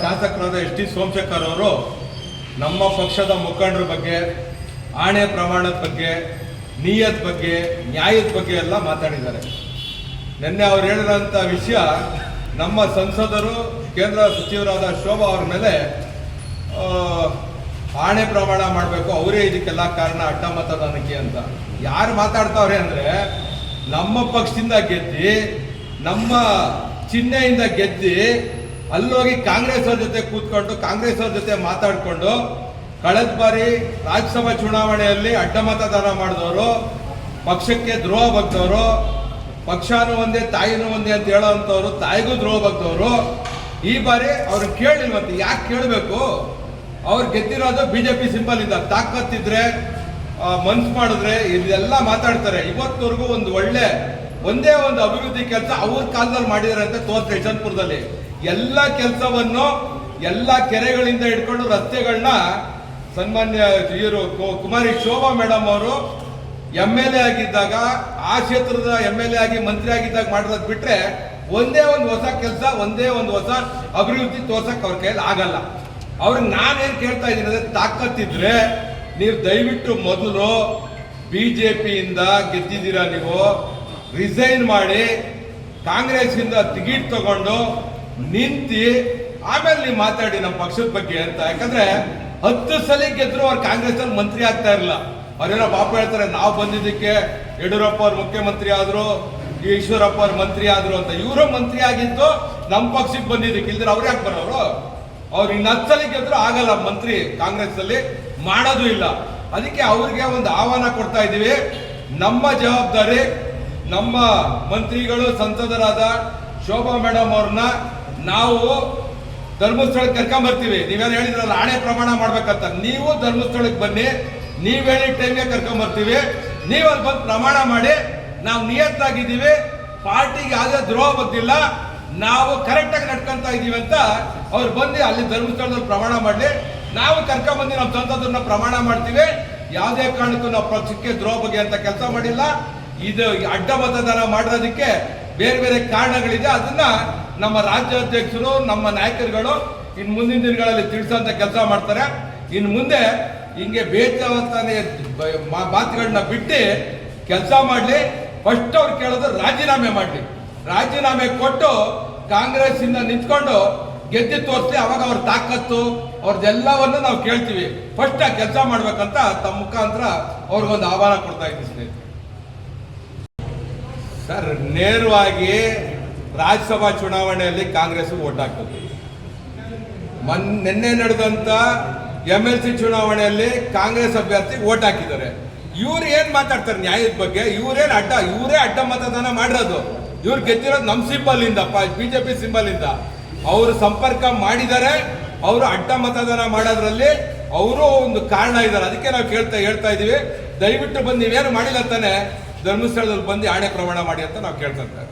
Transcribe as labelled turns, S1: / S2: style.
S1: ಶಾಸಕರಾದ S T Somashekar ಅವರು ನಮ್ಮ ಪಕ್ಷದ ಮುಖಂಡರ ಬಗ್ಗೆ, ಆಣೆ ಪ್ರಮಾಣದ ಬಗ್ಗೆ, ನಿಯತ್ ಬಗ್ಗೆ, ನ್ಯಾಯದ ಬಗ್ಗೆ ಎಲ್ಲ ಮಾತಾಡಿದ್ದಾರೆ. ನಿನ್ನೆ ಅವ್ರು ಹೇಳಿದಂಥ ವಿಷಯ, ನಮ್ಮ ಸಂಸದರು ಕೇಂದ್ರ ಸಚಿವರಾದ ಶೋಭಾ ಅವ್ರ ಮೇಲೆ ಆಣೆ ಪ್ರಮಾಣ ಮಾಡಬೇಕು, ಅವರೇ ಇದಕ್ಕೆಲ್ಲ ಕಾರಣ ಅಡ್ಡ ಮತದಾನಕ್ಕೆ ಅಂತ. ಯಾರು ಮಾತಾಡ್ತಾವ್ರೆ ಅಂದರೆ, ನಮ್ಮ ಪಕ್ಷದಿಂದ ಗೆದ್ದಿ, ನಮ್ಮ ಚಿಹ್ನೆಯಿಂದ ಗೆದ್ದಿ, ಅಲ್ಲೋಗಿ ಕಾಂಗ್ರೆಸ್ ಅವ್ರ ಜೊತೆ ಕೂತ್ಕೊಂಡು ಕಾಂಗ್ರೆಸ್ ಅವ್ರ ಜೊತೆ ಮಾತಾಡಿಕೊಂಡು ಕಳೆದ ಬಾರಿ ರಾಜ್ಯಸಭಾ ಚುನಾವಣೆಯಲ್ಲಿ ಅಡ್ಡ ಮತದಾನ ಮಾಡಿದವರು, ಪಕ್ಷಕ್ಕೆ ದ್ರೋಹ ಬಗ್ದವರು, ಪಕ್ಷನೂ ಒಂದೇ ತಾಯಿನೂ ಒಂದೇ ಅಂತ ಹೇಳೋವಂಥವ್ರು, ತಾಯಿಗೂ ದ್ರೋಹ ಬಗ್ದವರು. ಈ ಬಾರಿ ಅವ್ರು ಕೇಳಿಲ್ವಂತೆ. ಯಾಕೆ ಕೇಳಬೇಕು? ಅವ್ರು ಗೆದ್ದಿರೋದು ಬಿಜೆಪಿ ಸಿಂಬಲ್ ಇಂದ. ತಾಕತ್ತಿದ್ರೆ, ಮನ್ಸು ಮಾಡಿದ್ರೆ ಇದೆಲ್ಲ ಮಾತಾಡ್ತಾರೆ. ಇವತ್ತವರೆಗೂ ಒಂದೇ ಒಂದು ಅಭಿವೃದ್ಧಿ ಕೆಲಸ ಅವ್ರ ಕಾಲದಲ್ಲಿ ಮಾಡಿದಾರೆ ಅಂತ ತೋರ್ಸ್ತಾರೆ. ಯಶವಂತಪುರದಲ್ಲಿ ಎಲ್ಲ ಕೆಲಸವನ್ನು, ಎಲ್ಲ ಕೆರೆಗಳಿಂದ ಹಿಡ್ಕೊಂಡು ರಸ್ತೆಗಳನ್ನ ಸನ್ಮಾನ್ಯ ಇವರು ಕುಮಾರಿ ಶೋಭಾ ಮೇಡಮ್ ಅವರು MLA ಆಗಿದ್ದಾಗ, ಆ ಕ್ಷೇತ್ರದ MLA ಆಗಿ ಮಂತ್ರಿ ಆಗಿದ್ದಾಗ ಮಾಡಿರೋದು ಬಿಟ್ರೆ ಒಂದೇ ಒಂದು ಹೊಸ ಕೆಲಸ, ಒಂದೇ ಒಂದು ಹೊಸ ಅಭಿವೃದ್ಧಿ ತೋರ್ಸಕ್ ಅವ್ರ ಕೈಯಲ್ಲಿ ಆಗಲ್ಲ. ಅವ್ರಿಗೆ ನಾನೇನು ಕೇಳ್ತಾ ಇದ್ದೀನಿ ಅಂದ್ರೆ, ತಾಕತ್ತಿದ್ರೆ ನೀವು ದಯವಿಟ್ಟು ಮೊದಲು ಬಿಜೆಪಿಯಿಂದ ಗೆದ್ದಿದ್ದೀರಾ, ನೀವು ರಿಸೈನ್ ಮಾಡಿ ಕಾಂಗ್ರೆಸ್ಸಿಂದ ಟಿಕೆಟ್ ತಗೊಂಡು ನಿಂತಿ ಆಮೇಲೆ ನೀವು ಮಾತಾಡಿ ನಮ್ಮ ಪಕ್ಷದ ಬಗ್ಗೆ ಅಂತ. ಯಾಕಂದ್ರೆ 10 ಸಲ ಗೆದ್ರು ಅವ್ರು ಕಾಂಗ್ರೆಸ್ ಅಲ್ಲಿ ಮಂತ್ರಿ ಆಗ್ತಾ ಇರಲಿಲ್ಲ. ಅವ್ರೇನೋ ಪಾಪ ಹೇಳ್ತಾರೆ, ನಾವು ಬಂದಿದ್ದಕ್ಕೆ ಯಡಿಯೂರಪ್ಪ ಅವ್ರು ಮುಖ್ಯಮಂತ್ರಿ ಆದ್ರು, ಈಶ್ವರಪ್ಪ ಅವ್ರು ಮಂತ್ರಿ ಆದ್ರು ಅಂತ. ಇವರು ಮಂತ್ರಿ ಆಗಿದ್ದು ನಮ್ಮ ಪಕ್ಷಕ್ಕೆ ಬಂದಿದ್ದಕ್ಕೆ, ಇಲ್ದ್ರೆ ಅವ್ರು ಯಾಕೆ ಬರೋರು? ಅವ್ರು ಇನ್ನು 10 ಸಲ ಗೆದ್ರು ಆಗಲ್ಲ ಮಂತ್ರಿ, ಕಾಂಗ್ರೆಸ್ ಅಲ್ಲಿ ಮಾಡೋದು ಇಲ್ಲ. ಅದಕ್ಕೆ ಅವ್ರಿಗೆ ಒಂದು ಆಹ್ವಾನ ಕೊಡ್ತಾ ಇದ್ದೀವಿ. ನಮ್ಮ ಜವಾಬ್ದಾರಿ, ನಮ್ಮ ಮಂತ್ರಿಗಳು ಸಂಸದರಾದ ಶೋಭಾ ಮೇಡಮ್ ಅವ್ರನ್ನ ನಾವು ಧರ್ಮಸ್ಥಳಕ್ಕೆ ಕರ್ಕೊಂಬರ್ತೀವಿ. ನೀವೇನು ಹೇಳಿದ್ರಲ್ಲ ಆಣೆ ಪ್ರಮಾಣ ಮಾಡ್ಬೇಕಂತ, ನೀವು ಧರ್ಮಸ್ಥಳಕ್ಕೆ ಬನ್ನಿ, ನೀವ್ ಹೇಳಿ ಟೈಮ್ಗೆ ಕರ್ಕೊಂಬರ್ತೀವಿ. ನೀವು ಅಲ್ಲಿ ಬಂದು ಪ್ರಮಾಣ ಮಾಡಿ, ನಾವು ನಿಯತ್ತಾಗಿದ್ದೀವಿ, ಪಾರ್ಟಿಗೆ ಯಾವುದೇ ದ್ರೋಹ ಬಂದಿಲ್ಲ, ನಾವು ಕರೆಕ್ಟಾಗಿ ನಡ್ಕೊಂತ ಇದೀವಿ ಅಂತ ಅವ್ರು ಬಂದು ಅಲ್ಲಿ ಧರ್ಮಸ್ಥಳದಲ್ಲಿ ಪ್ರಮಾಣ ಮಾಡಲಿ. ನಾವು ಕರ್ಕೊಂಡ್ಬಂದು ನಮ್ಮ ಸಂಸದರನ್ನ ಪ್ರಮಾಣ ಮಾಡ್ತೀವಿ. ಯಾವುದೇ ಕಾರಣಕ್ಕೂ ನಾವು ಪಕ್ಷಕ್ಕೆ ದ್ರೋಹ ಬಗ್ಗೆ ಅಂತ ಕೆಲಸ ಮಾಡಿಲ್ಲ. ಇದು ಅಡ್ಡ ಮತದಾನ ಮಾಡಿರೋದಕ್ಕೆ ಬೇರೆ ಬೇರೆ ಕಾರಣಗಳಿದೆ. ಅದನ್ನ ನಮ್ಮ ರಾಜ್ಯಾಧ್ಯಕ್ಷರು, ನಮ್ಮ ನಾಯಕರುಗಳು ಇನ್ನು ಮುಂದಿನ ದಿನಗಳಲ್ಲಿ ತಿಳಿಸೋಂಥ ಕೆಲಸ ಮಾಡ್ತಾರೆ. ಇನ್ನು ಮುಂದೆ ಹಿಂಗೆ ಬೇಜವಾಬ್ದಾರಿ ಮಾತುಗಳನ್ನ ಬಿಟ್ಟು ಕೆಲಸ ಮಾಡಲಿ. ಫಸ್ಟ್ ಅವ್ರು ಕೇಳೋದು ರಾಜೀನಾಮೆ ಮಾಡಲಿ. ರಾಜೀನಾಮೆ ಕೊಟ್ಟು ಕಾಂಗ್ರೆಸ್ ಇಂದ ನಿಂತ್ಕೊಂಡು ಗೆದ್ದು ತೋರಿಸ್ಲಿ. ಅವಾಗ ಅವ್ರ ತಾಕತ್ತು ಅವ್ರದ್ದೆಲ್ಲವನ್ನು ನಾವು ಕೇಳ್ತೀವಿ. ಫಸ್ಟ್ ಆ ಕೆಲಸ ಮಾಡ್ಬೇಕಂತ ತಮ್ಮ ಮುಖಾಂತರ ಅವ್ರಿಗೊಂದು ಆಹ್ವಾನ ಕೊಡ್ತಾ ಇದ್ದೀವಿ ಸ್ನೇಹಿತರೆ. ಸರ್, ನೇರವಾಗಿ ರಾಜ್ಯಸಭಾ ಚುನಾವಣೆಯಲ್ಲಿ ಕಾಂಗ್ರೆಸ್ ಓಟ್ ಹಾಕ್ತದೆ. ನಿನ್ನೆ ನಡೆದಂತ MLC ಚುನಾವಣೆಯಲ್ಲಿ ಕಾಂಗ್ರೆಸ್ ಅಭ್ಯರ್ಥಿ ಓಟ್ ಹಾಕಿದ್ದಾರೆ. ಇವ್ರು ಏನ್ ಮಾತಾಡ್ತಾರೆ ನ್ಯಾಯದ ಬಗ್ಗೆ? ಇವರೇ ಅಡ್ಡ ಮತದಾನ ಮಾಡಿರೋದು. ಇವ್ರು ಗೆದ್ದಿರೋದು ನಮ್ಮ ಸಿಂಬಲ್ ಇಂದ, ಬಿಜೆಪಿ ಸಿಂಬಲ್ ಇಂದ. ಅವರು ಸಂಪರ್ಕ ಮಾಡಿದ್ದಾರೆ. ಅವರು ಅಡ್ಡ ಮತದಾನ ಮಾಡೋದ್ರಲ್ಲಿ ಅವರು ಒಂದು ಕಾರಣ ಇದ್ದಾರೆ. ಅದಕ್ಕೆ ನಾವು ಹೇಳ್ತಾ ಇದೀವಿ, ದಯವಿಟ್ಟು ಬಂದು ನೀವೇನು ಮಾಡಿಲ್ಲ ತಾನೆ ಧರ್ಮಸ್ಥಳದಲ್ಲಿ ಬಂದು ಆಣೆ ಪ್ರಮಾಣ ಮಾಡಿ ಅಂತ ನಾವು ಕೇಳ್ತಾ ಇದ್ದೇವೆ.